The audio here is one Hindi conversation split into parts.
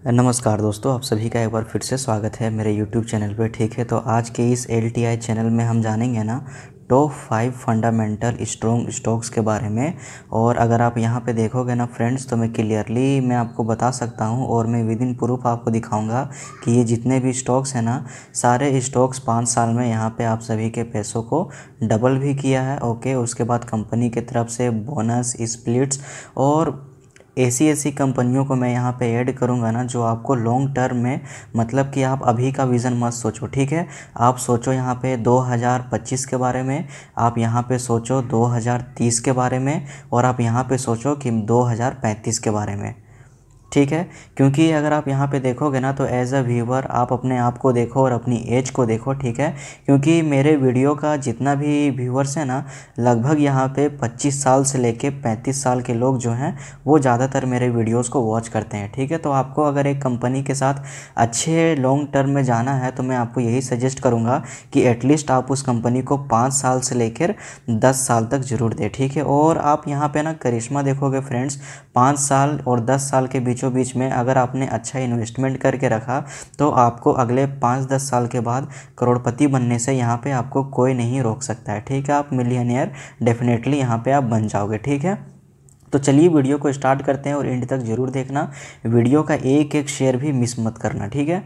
नमस्कार दोस्तों, आप सभी का एक बार फिर से स्वागत है मेरे YouTube चैनल पे। ठीक है, तो आज के इस LTI चैनल में हम जानेंगे ना टॉप 5 फंडामेंटल स्ट्रॉन्ग स्टॉक्स के बारे में। और अगर आप यहाँ पे देखोगे ना फ्रेंड्स, तो मैं क्लियरली आपको बता सकता हूँ और मैं विद इन प्रूफ आपको दिखाऊंगा कि ये जितने भी स्टॉक्स हैं ना, सारे स्टॉक्स 5 साल में यहाँ पे आप सभी के पैसों को डबल भी किया है। ओके, उसके बाद कंपनी की तरफ से बोनस, स्प्लिट्स और ऐसी कंपनियों को मैं यहाँ पे ऐड करूँगा ना, जो आपको लॉन्ग टर्म में, मतलब कि आप अभी का विज़न मत सोचो। ठीक है, आप सोचो यहाँ पे 2025 के बारे में, आप यहाँ पे सोचो 2030 के बारे में, और आप यहाँ पे सोचो कि 2035 के बारे में। ठीक है, क्योंकि अगर आप यहाँ पे देखोगे ना, तो एज अ व्यूवर आप अपने आप को देखो और अपनी एज को देखो। ठीक है, क्योंकि मेरे वीडियो का जितना भी व्यूवर्स है ना, लगभग यहाँ पे 25 साल से लेके 35 साल के लोग जो हैं वो ज़्यादातर मेरे वीडियोस को वॉच करते हैं। ठीक है, तो आपको अगर एक कंपनी के साथ अच्छे लॉन्ग टर्म में जाना है, तो मैं आपको यही सजेस्ट करूँगा कि एटलीस्ट आप उस कंपनी को 5 साल से लेकर 10 साल तक ज़रूर दें। ठीक है, और आप यहाँ पे ना करिश्मा देखोगे फ्रेंड्स, 5 साल और 10 साल के बीचों बीच में अगर आपने अच्छा इन्वेस्टमेंट करके रखा, तो आपको अगले 5-10 साल के बाद करोड़पति बनने से यहाँ पे आपको कोई नहीं रोक सकता है। ठीक है, आप मिलियनियर डेफिनेटली यहाँ पे आप बन जाओगे। ठीक है, तो चलिए वीडियो को स्टार्ट करते हैं और एंड तक ज़रूर देखना। वीडियो का एक एक शेयर भी मिस मत करना। ठीक है,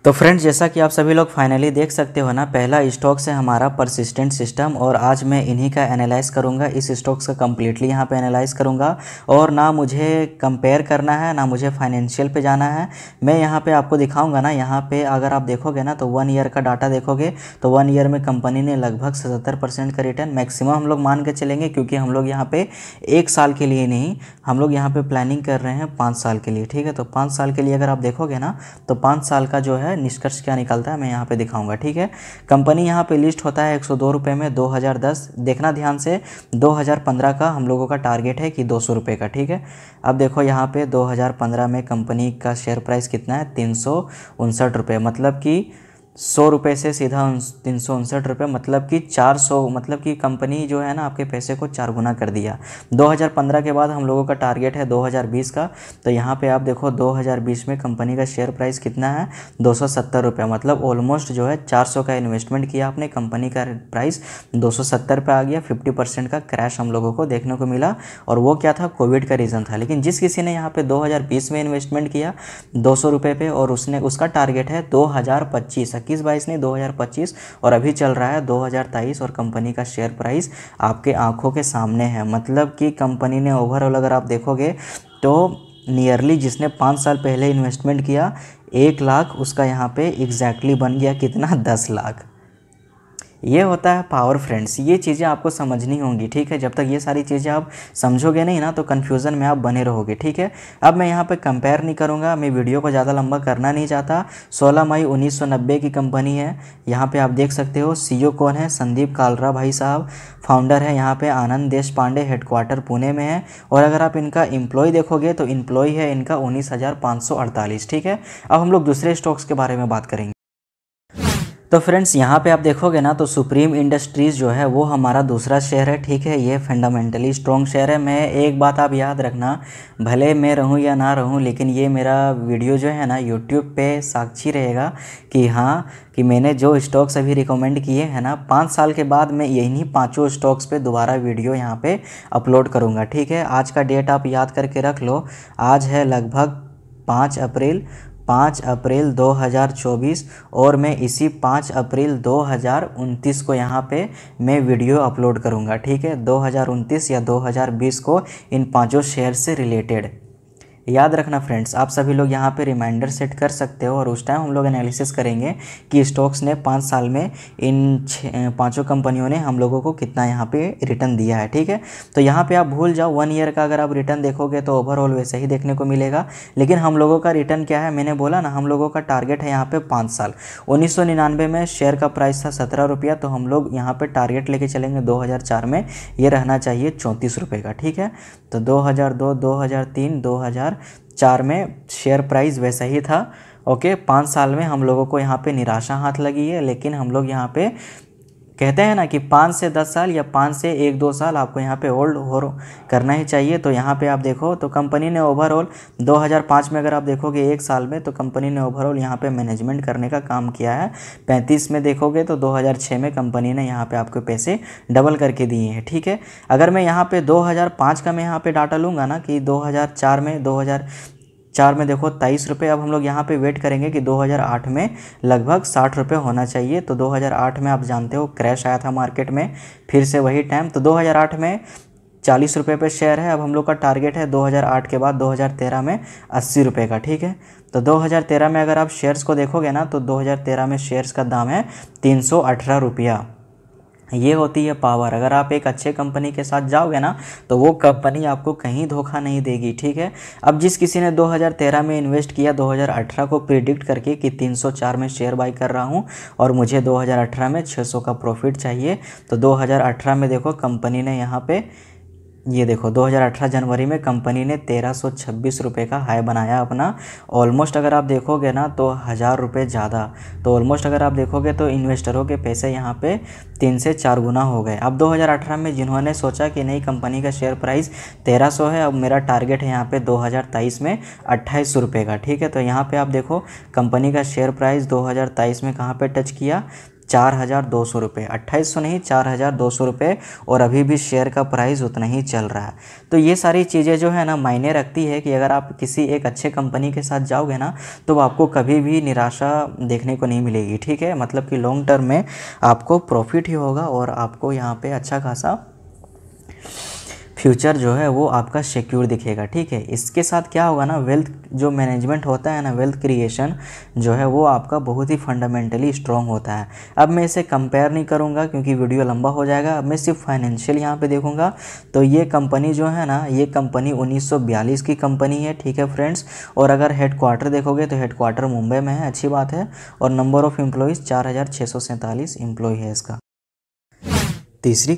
तो फ्रेंड्स, जैसा कि आप सभी लोग फाइनली देख सकते हो ना, पहला स्टॉक्स है हमारा परसिस्टेंट सिस्टम, और आज मैं इन्हीं का एनालाइज करूंगा। इस स्टॉक्स का कम्प्लीटली यहाँ पे एनालाइज करूंगा, और ना मुझे कंपेयर करना है, ना मुझे फाइनेंशियल पे जाना है। मैं यहाँ पे आपको दिखाऊंगा ना, यहाँ पे अगर आप देखोगे ना, तो 1 ईयर का डाटा देखोगे तो 1 ईयर में कंपनी ने लगभग 77% का रिटर्न मैक्सिमम हम लोग मान के चलेंगे, क्योंकि हम लोग यहाँ पे 1 साल के लिए नहीं, हम लोग यहाँ पे प्लानिंग कर रहे हैं 5 साल के लिए। ठीक है, तो 5 साल के लिए अगर आप देखोगे ना, तो 5 साल का जो है निष्कर्ष क्या निकलता है मैं यहाँ पे दिखाऊंगा। ठीक है, कंपनी यहाँ पे लिस्ट होता है 102 रुपये में 2010। देखना ध्यान से, 2015 का हम लोगों का टारगेट है कि 200 रुपये का। ठीक है, अब देखो यहाँ पे 2015 में कंपनी का शेयर प्राइस कितना है, 359 रुपये, मतलब कि 100 रुपये से सीधा 359 रुपये, मतलब कि 400, मतलब कि कंपनी जो है ना आपके पैसे को 4 गुना कर दिया। 2015 के बाद हम लोगों का टारगेट है 2020 का, तो यहाँ पे आप देखो 2020 में कंपनी का शेयर प्राइस कितना है, 270 रुपये, मतलब ऑलमोस्ट जो है 400 का इन्वेस्टमेंट किया आपने, कंपनी का प्राइस 270 पे आ गया। 50% का क्रैश हम लोगों को देखने को मिला, और वो क्या था, कोविड का रीज़न था। लेकिन जिस किसी ने यहाँ पे 2020 में इन्वेस्टमेंट किया 200 रुपये पे, और उसका टारगेट है 2025, 21-22 नहीं 2025, और अभी चल रहा है 2023, और कंपनी का शेयर प्राइस आपके आंखों के सामने है। मतलब कि कंपनी ने ओवरऑल अगर आप देखोगे तो नियरली जिसने 5 साल पहले इन्वेस्टमेंट किया 1 लाख, उसका यहाँ पे एग्जैक्टली बन गया कितना, 10 लाख। ये होता है पावर फ्रेंड्स, ये चीज़ें आपको समझनी होंगी। ठीक है, जब तक ये सारी चीज़ें आप समझोगे नहीं ना, तो कन्फ्यूज़न में आप बने रहोगे। ठीक है, अब मैं यहाँ पे कंपेयर नहीं करूँगा, मैं वीडियो को ज़्यादा लंबा करना नहीं चाहता। 16 मई 1990 की कंपनी है। यहाँ पे आप देख सकते हो CEO कौन है, संदीप कालरा भाई साहब। फाउंडर है यहाँ पे आनंद देश पांडे, हेडक्वार्टर पुणे में है। और अगर आप इनका एम्प्लॉय देखोगे तो एम्प्लॉय है इनका 19,548। ठीक है, अब हम लोग दूसरे स्टॉक्स के बारे में बात करेंगे। तो फ्रेंड्स, यहाँ पे आप देखोगे ना, तो सुप्रीम इंडस्ट्रीज़ जो है वो हमारा दूसरा शेयर है। ठीक है, ये फंडामेंटली स्ट्रॉन्ग शेयर है। मैं एक बात आप याद रखना, भले मैं रहूँ या ना रहूँ, लेकिन ये मेरा वीडियो जो है ना यूट्यूब पे साक्षी रहेगा कि हाँ, कि मैंने जो स्टॉक्स अभी रिकमेंड किए हैं ना, 5 साल के बाद मैं यही 5 स्टॉक्स पे दोबारा वीडियो यहाँ पे अपलोड करूँगा। ठीक है, आज का डेट आप याद करके रख लो, आज है लगभग 5 अप्रैल 2024, और मैं इसी 5 अप्रैल 2029 को यहाँ पे मैं वीडियो अपलोड करूँगा। ठीक है, 2029 या 2020 को इन 5 शेयर से रिलेटेड। याद रखना फ्रेंड्स, आप सभी लोग यहाँ पे रिमाइंडर सेट कर सकते हो, और उस टाइम हम लोग एनालिसिस करेंगे कि स्टॉक्स ने 5 साल में इन 5 कंपनियों ने हम लोगों को कितना यहाँ पे रिटर्न दिया है। ठीक है, तो यहाँ पे आप भूल जाओ 1 ईयर का अगर आप रिटर्न देखोगे तो ओवरऑल वैसे ही देखने को मिलेगा। लेकिन हम लोगों का रिटर्न क्या है, मैंने बोला ना, हम लोगों का टारगेट है यहाँ पे 5 साल। 1999 में शेयर का प्राइस था 17 रुपया, तो हम लोग यहाँ पे टारगेट लेके चलेंगे 2004 में ये रहना चाहिए 34 रुपये का। ठीक है, तो 2002, 2003, 2004 में शेयर प्राइस वैसा ही था। ओके, 5 साल में हम लोगों को यहाँ पे निराशा हाथ लगी है, लेकिन हम लोग यहाँ पे कहते हैं ना कि 5 से 10 साल या 5 से 1-2 साल आपको यहाँ पे होल्ड हो करना ही चाहिए। तो यहाँ पे आप देखो तो कंपनी ने ओवरऑल 2005 में अगर आप देखोगे 1 साल में, तो कंपनी ने ओवरऑल यहाँ पे मैनेजमेंट करने का काम किया है। 35 में देखोगे तो 2006 में कंपनी ने यहाँ पे आपको पैसे डबल करके दिए हैं, ठीक है। अगर मैं यहाँ पे 2005 का मैं यहाँ पे डाटा लूँगा ना कि 2004 में देखो 23 रुपये। अब हम लोग यहाँ पे वेट करेंगे कि 2008 में लगभग 60 रुपये होना चाहिए। तो 2008 में आप जानते हो क्रैश आया था मार्केट में, फिर से वही टाइम। तो 2008 में 40 रुपये पे शेयर है। अब हम लोग का टारगेट है 2008 के बाद 2013 में 80 रुपये का, ठीक है। तो 2013 में अगर आप शेयर्स को देखोगे ना तो 2013 में शेयर्स का दाम है 318 रुपया। ये होती है पावर। अगर आप एक अच्छे कंपनी के साथ जाओगे ना तो वो कंपनी आपको कहीं धोखा नहीं देगी, ठीक है। अब जिस किसी ने 2013 में इन्वेस्ट किया 2018 को प्रिडिक्ट करके कि 304 में शेयर बाई कर रहा हूँ और मुझे 2018 में 600 का प्रॉफिट चाहिए, तो 2018 में देखो कंपनी ने यहाँ पे ये देखो 2018 जनवरी में कंपनी ने 1326 रुपये का हाई बनाया अपना। ऑलमोस्ट अगर आप देखोगे ना तो 1000 रुपये ज़्यादा। तो ऑलमोस्ट अगर आप देखोगे तो इन्वेस्टरों के पैसे यहाँ पे 3 से 4 गुना हो गए। अब 2018 में जिन्होंने सोचा कि नई कंपनी का शेयर प्राइस 1300 है, अब मेरा टारगेट है यहाँ पे 2023 में 2800 रुपये का, ठीक है। तो यहाँ पे आप देखो कंपनी का शेयर प्राइस 2023 में कहाँ पे टच किया, 4200 रुपये। 2800 नहीं 4200 रुपये, और अभी भी शेयर का प्राइस उतना ही चल रहा है। तो ये सारी चीज़ें जो है ना मायने रखती है कि अगर आप किसी एक अच्छे कंपनी के साथ जाओगे ना तो आपको कभी भी निराशा देखने को नहीं मिलेगी, ठीक है। मतलब कि लॉन्ग टर्म में आपको प्रॉफिट ही होगा और आपको यहाँ पे अच्छा खासा फ्यूचर जो है वो आपका सिक्योर दिखेगा, ठीक है। इसके साथ क्या होगा ना, वेल्थ जो मैनेजमेंट होता है ना, वेल्थ क्रिएशन जो है वो आपका बहुत ही फंडामेंटली स्ट्रॉन्ग होता है। अब मैं इसे कंपेयर नहीं करूँगा क्योंकि वीडियो लंबा हो जाएगा। अब मैं सिर्फ फाइनेंशियल यहाँ पे देखूँगा। तो ये कंपनी जो है ना, ये कंपनी 1942 की कंपनी है, ठीक है फ्रेंड्स। और अगर हेडक्वार्टर देखोगे तो हेडक्वार्टर मुंबई में है, अच्छी बात है। और नंबर ऑफ़ एम्प्लॉयज़ 4647 एम्प्लॉय है इसका। तीसरी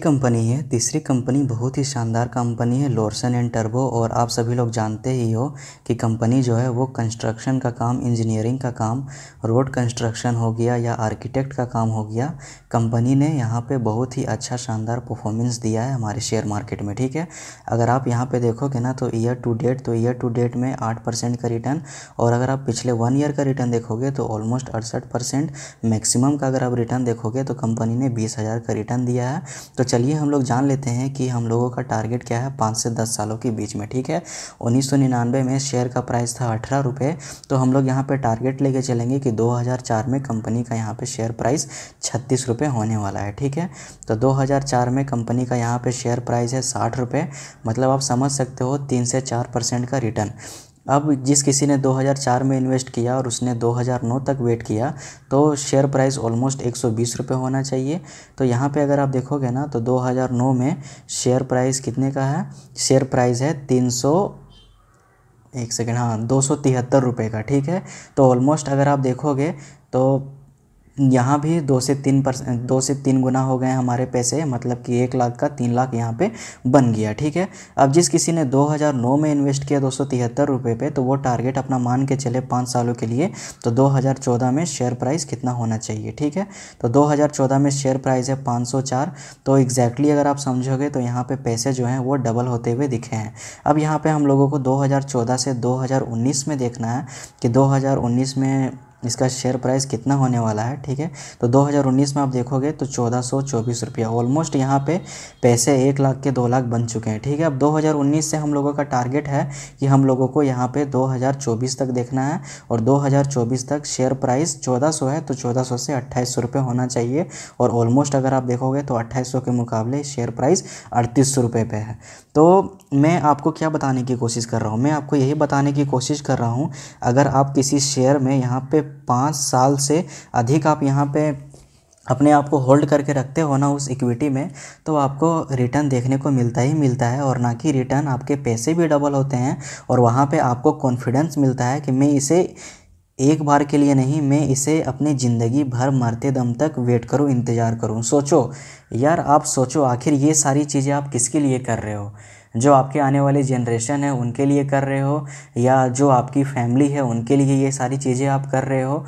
कंपनी बहुत ही शानदार कंपनी है, लॉर्सन एंड टर्बो। और आप सभी लोग जानते ही हो कि कंपनी जो है वो कंस्ट्रक्शन का काम, इंजीनियरिंग का काम, रोड कंस्ट्रक्शन हो गया या आर्किटेक्ट का काम हो गया, कंपनी ने यहाँ पे बहुत ही अच्छा शानदार परफॉर्मेंस दिया है हमारे शेयर मार्केट में, ठीक है। अगर आप यहाँ पे देखोगे ना तो ईयर टू डेट में 8% का रिटर्न, और अगर आप पिछले 1 ईयर का रिटर्न देखोगे तो ऑलमोस्ट 68%। मैक्सिमम का अगर आप रिटर्न देखोगे तो कंपनी ने 20,000 का रिटर्न दिया है। तो चलिए हम लोग जान लेते हैं कि हम लोगों का टारगेट क्या है 5 से 10 सालों के बीच में, ठीक है। 1999 में शेयर का प्राइस था 18 रुपये। तो हम लोग यहाँ पे टारगेट लेके चलेंगे कि 2004 में कंपनी का यहाँ पे शेयर प्राइस 36 रुपये होने वाला है, ठीक है। तो 2004 में कंपनी का यहाँ पे शेयर प्राइस है 60 रुपये। मतलब आप समझ सकते हो 3 से 4% का रिटर्न। अब जिस किसी ने 2004 में इन्वेस्ट किया और उसने 2009 तक वेट किया तो शेयर प्राइस ऑलमोस्ट 120 रुपये होना चाहिए। तो यहाँ पे अगर आप देखोगे ना तो 2009 में शेयर प्राइस कितने का है, शेयर प्राइस है 273 रुपये का, ठीक है। तो ऑलमोस्ट अगर आप देखोगे तो यहाँ भी 2 से 3 गुना हो गए हमारे पैसे। मतलब कि 1 लाख का 3 लाख यहाँ पे बन गया, ठीक है। अब जिस किसी ने 2009 में इन्वेस्ट किया 273 रुपये पे, तो वो टारगेट अपना मान के चले 5 सालों के लिए। तो 2014 में शेयर प्राइस कितना होना चाहिए, ठीक है। तो 2014 में शेयर प्राइस है 504। तो एग्जैक्टली अगर आप समझोगे तो यहाँ पे पैसे जो हैं वो डबल होते हुए दिखे हैं। अब यहाँ पे हम लोगों को 2014 से 2019 में देखना है कि 2019 में इसका शेयर प्राइस कितना होने वाला है, ठीक है। तो 2019 में आप देखोगे तो 1424 रुपया। ऑलमोस्ट यहाँ पे पैसे 1 लाख के 2 लाख बन चुके हैं, ठीक है। अब 2019 से हम लोगों का टारगेट है कि हम लोगों को यहाँ पे 2024 तक देखना है। और 2024 तक शेयर प्राइस 1400 है तो 1400 से 2800 रुपये होना चाहिए। और ऑलमोस्ट अगर आप देखोगे तो 2800 के मुकाबले शेयर प्राइस 3800 रुपये पे है। तो मैं आपको क्या बताने की कोशिश कर रहा हूँ, मैं आपको यही बताने की कोशिश कर रहा हूँ, अगर आप किसी शेयर में यहाँ पे 5 साल से अधिक आप यहाँ पे अपने आप को होल्ड करके रखते हो ना उस इक्विटी में, तो आपको रिटर्न देखने को मिलता ही मिलता है। और ना कि रिटर्न, आपके पैसे भी डबल होते हैं। और वहाँ पे आपको कॉन्फिडेंस मिलता है कि मैं इसे एक बार के लिए नहीं, मैं इसे अपनी ज़िंदगी भर मरते दम तक वेट करूँ, इंतज़ार करूँ। सोचो यार, आप सोचो आखिर ये सारी चीज़ें आप किसके लिए कर रहे हो? जो आपके आने वाली जनरेशन है उनके लिए कर रहे हो, या जो आपकी फैमिली है उनके लिए ये सारी चीज़ें आप कर रहे हो?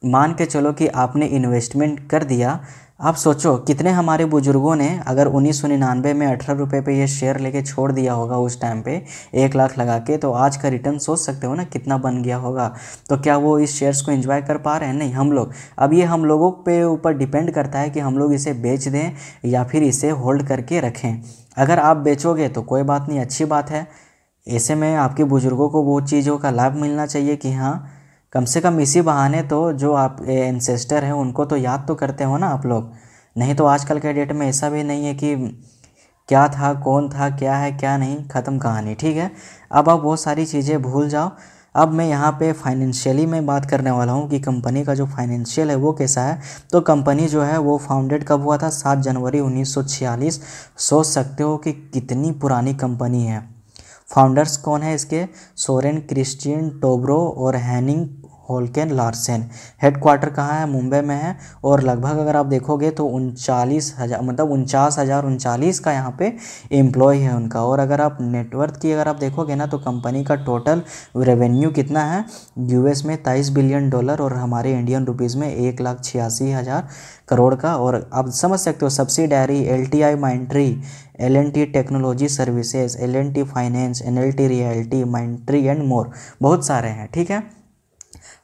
मान के चलो कि आपने इन्वेस्टमेंट कर दिया, आप सोचो कितने हमारे बुजुर्गों ने अगर 1999 में 18 रुपये पे ये शेयर लेके छोड़ दिया होगा उस टाइम पे 1 लाख लगा के, तो आज का रिटर्न सोच सकते हो ना कितना बन गया होगा। तो क्या वो इस शेयर्स को एंजॉय कर पा रहे हैं? नहीं, हम लोग। अब ये हम लोगों पे ऊपर डिपेंड करता है कि हम लोग इसे बेच दें या फिर इसे होल्ड करके रखें। अगर आप बेचोगे तो कोई बात नहीं, अच्छी बात है। ऐसे में आपके बुज़ुर्गों को वो चीज़ों का लाभ मिलना चाहिए कि हाँ, कम से कम इसी बहाने तो जो आप एंसेस्टर हैं उनको तो याद तो करते हो ना आप लोग। नहीं तो आजकल के डेट में ऐसा भी नहीं है कि क्या था, कौन था, क्या है क्या नहीं, ख़त्म कहानी। ठीक है, अब आप वो सारी चीज़ें भूल जाओ। अब मैं यहाँ पे फाइनेंशियली मैं बात करने वाला हूँ कि कंपनी का जो फाइनेंशियल है वो कैसा है। तो कंपनी जो है वो फाउंडेड कब हुआ था? 7 जनवरी 1946। सोच सकते हो कि कितनी पुरानी कंपनी है। फाउंडर्स कौन है इसके? सोरेन क्रिस्टियन टोब्रो और हैनिंग होल्केन लार्सेन। हेडक्वार्टर कहाँ है? मुंबई में है। और लगभग अगर आप देखोगे तो 39,000 मतलब 49,039 का यहाँ पे एम्प्लॉय है उनका। और अगर आप नेटवर्थ की अगर आप देखोगे ना तो कंपनी का टोटल रेवेन्यू कितना है? यूएस में 23 बिलियन डॉलर और हमारे इंडियन रुपीज़ में 1,86,000 करोड़ का। और आप समझ सकते हो subsidiary LTI माइंट्री, L&T technology services, L&T finance, NLT realty, माइंट्री and more, बहुत सारे हैं। ठीक है,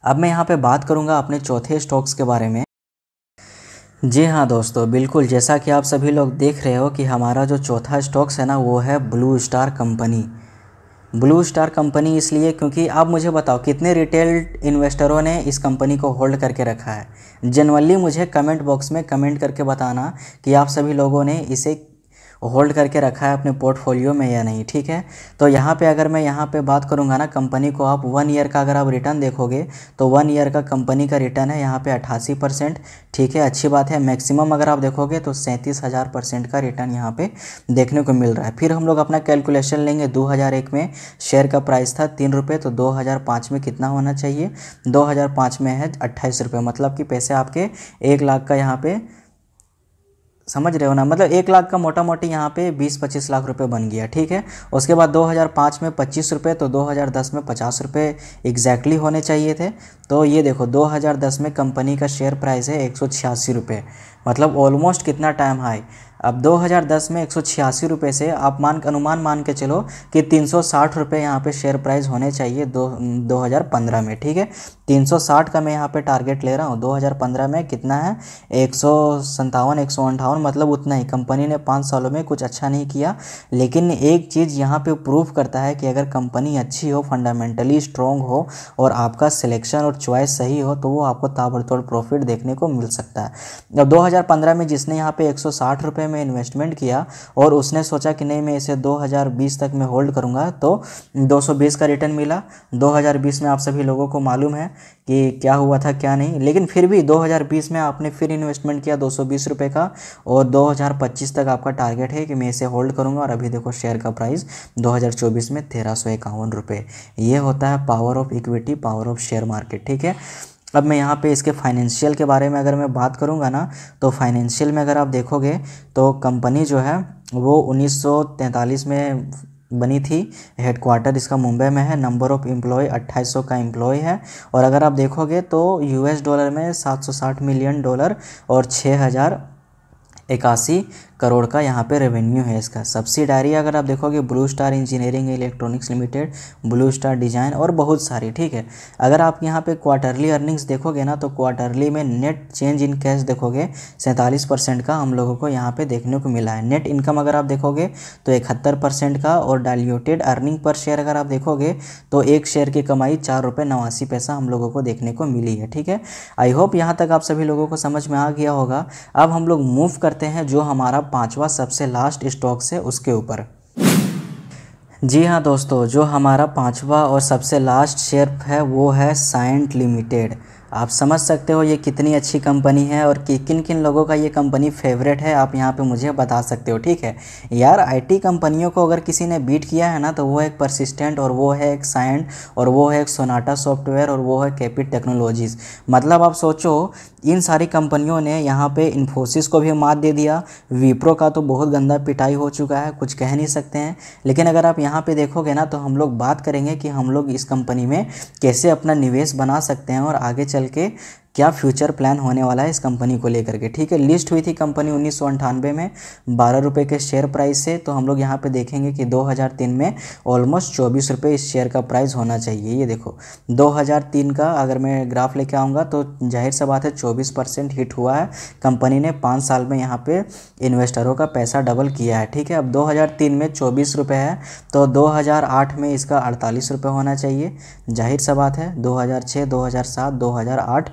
अब मैं यहाँ पे बात करूँगा अपने चौथे स्टॉक्स के बारे में। जी हाँ दोस्तों, बिल्कुल जैसा कि आप सभी लोग देख रहे हो कि हमारा जो चौथा स्टॉक्स है ना वो है blue star company. Blue star company इसलिए क्योंकि आप मुझे बताओ कितने रिटेल इन्वेस्टरों ने इस कंपनी को होल्ड करके रखा है। जनरली मुझे कमेंट बॉक्स में कमेंट करके बताना कि आप सभी लोगों ने इसे होल्ड करके रखा है अपने पोर्टफोलियो में या नहीं। ठीक है, तो यहाँ पे अगर मैं यहाँ पे बात करूँगा ना कंपनी को, आप 1 ईयर का अगर आप रिटर्न देखोगे तो 1 ईयर का कंपनी का रिटर्न है यहाँ पे 88%। ठीक है, अच्छी बात है। मैक्सिमम अगर आप देखोगे तो 37,000% का रिटर्न यहाँ पे देखने को मिल रहा है। फिर हम लोग अपना कैलकुलेशन लेंगे। 2001 में शेयर का प्राइस था 3 रुपये, तो 2005 में कितना होना चाहिए? 2005 में है 28 रुपये, मतलब कि पैसे आपके 1 लाख का यहाँ पे, समझ रहे हो ना, मतलब 1 लाख का मोटा मोटी यहाँ पे 20-25 लाख रुपए बन गया। ठीक है, उसके बाद 2005 में 25 रुपये, तो 2010 में 50 रुपये एग्जैक्टली होने चाहिए थे। तो ये देखो 2010 में कंपनी का शेयर प्राइस है 186 रुपये, मतलब ऑलमोस्ट कितना टाइम हाई। अब 2010 में 186 रुपये से आप अनुमान मान के चलो कि 360 रुपये यहाँ पे शेयर प्राइस होने चाहिए 2015 में। ठीक है, 360 का मैं यहाँ पे टारगेट ले रहा हूँ। 2015 में कितना है? 157, 158, मतलब उतना ही। कंपनी ने 5 सालों में कुछ अच्छा नहीं किया, लेकिन एक चीज़ यहाँ पे प्रूव करता है कि अगर कंपनी अच्छी हो, फंडामेंटली स्ट्रॉन्ग हो और आपका सिलेक्शन और चॉइस सही हो तो वो आपको ताबड़तोड़ प्रॉफिट देखने को मिल सकता है। अब 2015 में जिसने यहाँ पे 160 रुपये में इन्वेस्टमेंट किया और उसने सोचा कि नहीं मैं इसे 2020 तक में होल्ड करूँगा, तो 220 का रिटर्न मिला। 2020 में आप सभी लोगों को मालूम है कि क्या हुआ था क्या नहीं, लेकिन फिर भी 2020 में आपने फिर इन्वेस्टमेंट किया 220 रुपये का, और 2025 तक आपका टारगेट है कि मैं इसे होल्ड करूँगा। और अभी देखो शेयर का प्राइस 2024 में 1351 रुपये। ये होता है power of equity, power of share market. ठीक है, अब मैं यहाँ पे इसके फाइनेंशियल के बारे में अगर मैं बात करूँगा ना, तो फाइनेंशियल में अगर आप देखोगे तो कंपनी जो है वो 1943 में बनी थी। हेडक्वार्टर इसका मुंबई में है। नंबर ऑफ़ एम्प्लॉय 2800 का एम्प्लॉय है। और अगर आप देखोगे तो US डॉलर में 760 मिलियन डॉलर और 6,081 करोड़ का यहाँ पे रेवेन्यू है इसका। सब्सिडायरी अगर आप देखोगे blue star engineering electronics limited, blue star design और बहुत सारी। ठीक है, अगर आप यहाँ पे क्वार्टरली अर्निंग्स देखोगे ना तो क्वार्टरली में नेट चेंज इन कैश देखोगे 47% का हम लोगों को यहाँ पे देखने को मिला है। नेट इनकम अगर आप देखोगे तो 71% का, और डाइल्यूटेड अर्निंग पर शेयर अगर आप देखोगे तो एक शेयर की कमाई 4 रुपये 89 पैसा हम लोगों को देखने को मिली है। ठीक है, आई होप यहाँ तक आप सभी लोगों को समझ में आ गया होगा। अब हम लोग मूव करते हैं जो हमारा 5वां सबसे लास्ट स्टॉक्स है उसके ऊपर। जी हाँ दोस्तों, जो हमारा 5वां और सबसे लास्ट शेयर है वो है साइंट लिमिटेड। आप समझ सकते हो ये कितनी अच्छी कंपनी है और कि किन किन लोगों का ये कंपनी फेवरेट है, आप यहाँ पे मुझे बता सकते हो। ठीक है यार, IT कंपनियों को अगर किसी ने बीट किया है ना तो वो एक परसिस्टेंट, और वो है एक साइंट, और वो है एक सोनाटा सॉफ्टवेयर, और वो है कैपिट टेक्नोलॉजीज़। मतलब आप सोचो इन सारी कंपनियों ने यहाँ पे इन्फोसिस को भी मात दे दिया। विप्रो का तो बहुत गंदा पिटाई हो चुका है, कुछ कह नहीं सकते हैं। लेकिन अगर आप यहाँ पे देखोगे ना तो हम लोग बात करेंगे कि हम लोग इस कंपनी में कैसे अपना निवेश बना सकते हैं और आगे चल के क्या फ्यूचर प्लान होने वाला है इस कंपनी को लेकर के। ठीक है, लिस्ट हुई थी कंपनी 1998 में 12 रुपये के शेयर प्राइस से। तो हम लोग यहाँ पे देखेंगे कि 2003 में ऑलमोस्ट 24 रुपये इस शेयर का प्राइस होना चाहिए। ये देखो 2003 का अगर मैं ग्राफ लेके आऊँगा तो जाहिर सा बात है 24% हिट हुआ है। कंपनी ने 5 साल में यहाँ पे इन्वेस्टरों का पैसा डबल किया है। ठीक है, अब 2003 में 24 रुपये है तो 2008 में इसका 48 रुपये होना चाहिए। जाहिर सा बात है 2006, 2007, 2008,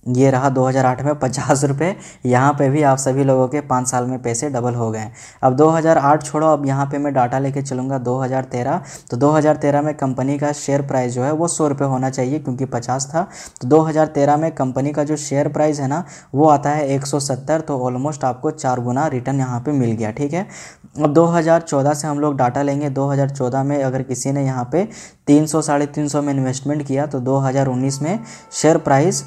ये रहा 2008 में 50 रुपये। यहाँ पे भी आप सभी लोगों के 5 साल में पैसे डबल हो गए। अब 2008 छोड़ो, अब यहाँ पे मैं डाटा लेके चलूँगा 2013। तो 2013 में कंपनी का शेयर प्राइस जो है वो 100 रुपये होना चाहिए क्योंकि 50 था। तो 2013 में कंपनी का जो शेयर प्राइस है ना वो आता है 170। तो ऑलमोस्ट आपको 4 गुना रिटर्न यहाँ पर मिल गया। ठीक है, अब 2014 से हम लोग डाटा लेंगे। 2014 में अगर किसी ने यहाँ पे 300 साढ़े 300 में इन्वेस्टमेंट किया तो 2019 में शेयर प्राइस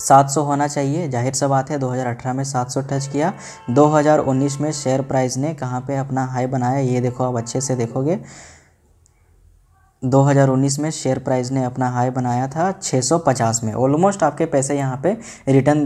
700 होना चाहिए। जाहिर सा बात है 2018 में 700 टच किया। 2019 में शेयर प्राइस ने कहाँ पे अपना हाई बनाया, ये देखो आप अच्छे से देखोगे 2019 में शेयर प्राइस ने अपना हाई बनाया था 650 में। ऑलमोस्ट आपके पैसे यहाँ पे रिटर्न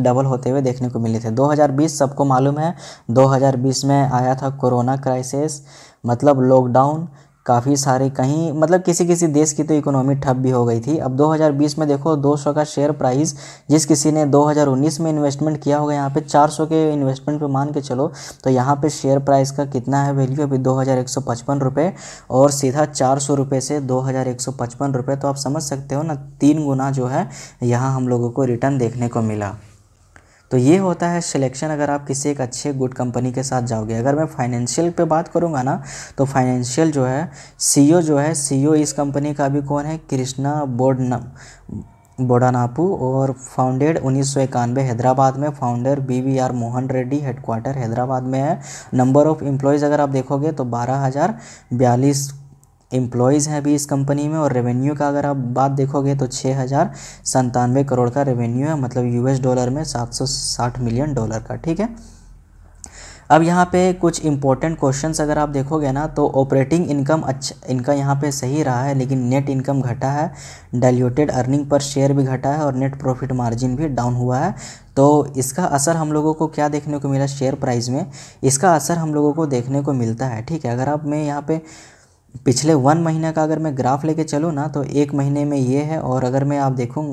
डबल होते हुए देखने को मिले थे। 2020 सबको मालूम है 2020 में आया था कोरोना क्राइसिस, मतलब लॉकडाउन, काफ़ी सारे कहीं मतलब किसी किसी देश की तो इकोनॉमी ठप भी हो गई थी। अब 2020 में देखो 200 का शेयर प्राइस, जिस किसी ने 2019 में इन्वेस्टमेंट किया होगा यहाँ पे 400 के इन्वेस्टमेंट पे मान के चलो तो यहाँ पे शेयर प्राइस का कितना है वैल्यू अभी 2155 रुपये, और सीधा 400 रुपये से 2155 रुपये। तो आप समझ सकते हो ना 3 गुना जो है यहाँ हम लोगों को रिटर्न देखने को मिला। तो ये होता है सिलेक्शन अगर आप किसी एक अच्छे गुड कंपनी के साथ जाओगे। अगर मैं फाइनेंशियल पे बात करूँगा ना तो फाइनेंशियल जो है सीईओ जो है सीईओ इस कंपनी का अभी कौन है, कृष्णा बोडानापू, और फाउंडेड 1991 हैदराबाद में। Founder BVR Mohan Reddy, headquarter Hyderabad में है। नंबर ऑफ़ एम्प्लॉयज़ अगर आप देखोगे तो 12,042 एम्प्लॉयज़ हैं अभी इस कंपनी में। और रेवेन्यू का अगर आप बात देखोगे तो 6,097 करोड़ का रेवेन्यू है, मतलब $US में $760 मिलियन का। ठीक है, अब यहाँ पे कुछ इंपॉर्टेंट क्वेश्चंस अगर आप देखोगे ना तो ऑपरेटिंग इनकम अच्छा इनका यहाँ पे सही रहा है, लेकिन नेट इनकम घटा है, डाइल्यूटेड अर्निंग पर शेयर भी घटा है और नेट प्रॉफिट मार्जिन भी डाउन हुआ है। तो इसका असर हम लोगों को क्या देखने को मिला शेयर प्राइस में, इसका असर हम लोगों को देखने को मिलता है। ठीक है, अगर आप मैं यहाँ पे पिछले 1 महीने का अगर मैं ग्राफ लेके चलूँ ना तो 1 महीने में ये है, और अगर मैं आप देखूँ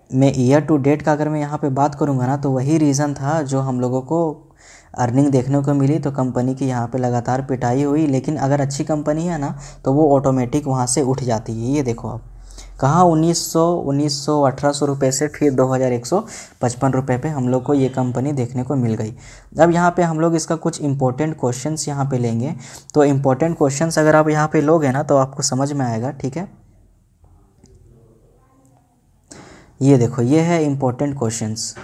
मैं ईयर टू डेट का अगर मैं यहाँ पे बात करूँगा ना तो वही रीज़न था जो हम लोगों को अर्निंग देखने को मिली। तो कंपनी की यहाँ पे लगातार पिटाई हुई, लेकिन अगर अच्छी कंपनी है ना तो वो ऑटोमेटिक वहाँ से उठ जाती है। ये देखो आप कहाँ 1900 1800 रुपये से फिर 2155 रुपये पे हम लोग को ये कंपनी देखने को मिल गई। अब यहाँ पे हम लोग इसका कुछ इंपॉर्टेंट क्वेश्चंस यहाँ पे लेंगे। तो इंपॉर्टेंट क्वेश्चंस अगर आप यहाँ पे लोगे ना तो आपको समझ में आएगा। ठीक है, ये देखो ये है इंपॉर्टेंट क्वेश्चंस।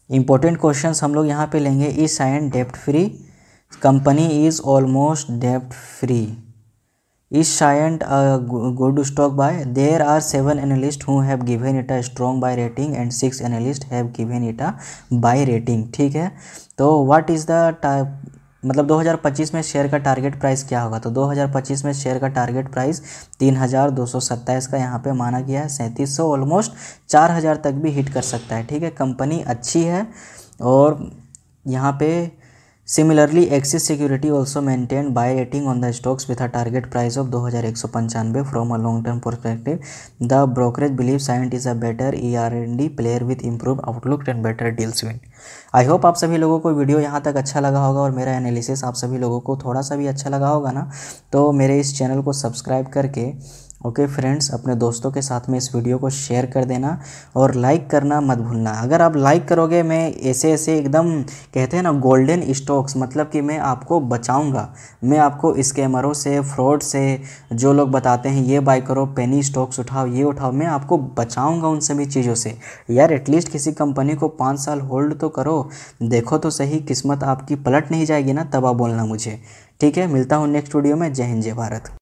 इंपॉर्टेंट क्वेश्चंस हम लोग यहाँ पे लेंगे। Is sine dept free, company is almost dept free. Is sign a good stock bye, there are 7 analyst who have given it a strong buy rating and 6 analyst have given it a buy rating. ठीक है, तो व्हाट इज़ द मतलब 2025 में शेयर का टारगेट प्राइस क्या होगा। तो 2025 में शेयर का टारगेट प्राइस 3,227 का यहाँ पे माना गया है। 3700 ऑलमोस्ट 4,000 तक भी हिट कर सकता है। ठीक है, कंपनी अच्छी है। और यहाँ पे similarly Axis security also maintain buy rating on the stocks with a target price of 2195 from a long term perspective. The brokerage believe Cyient is a better ER&D player with improve outlook and better deals win. I hope आप सभी लोगों को वीडियो यहाँ तक अच्छा लगा होगा और मेरा एनालिसिस आप सभी लोगों को थोड़ा सा भी अच्छा लगा होगा ना, तो मेरे इस चैनल को सब्सक्राइब करके ओके फ्रेंड्स अपने दोस्तों के साथ में इस वीडियो को शेयर कर देना और लाइक करना मत भूलना। अगर आप लाइक करोगे मैं ऐसे एकदम कहते हैं ना गोल्डन स्टॉक्स, मतलब कि मैं आपको बचाऊंगा, मैं आपको स्कैमरों से, फ्रॉड से, जो लोग बताते हैं ये बाय करो, पेनी स्टॉक्स उठाओ, ये उठाओ, मैं आपको बचाऊंगा उन सभी चीज़ों से। यार एटलीस्ट किसी कंपनी को 5 साल होल्ड तो करो, देखो तो सही किस्मत आपकी पलट नहीं जाएगी ना, तब आप बोलना मुझे। ठीक है, मिलता हूँ नेक्स्ट वीडियो में। जय हिंद, जय भारत।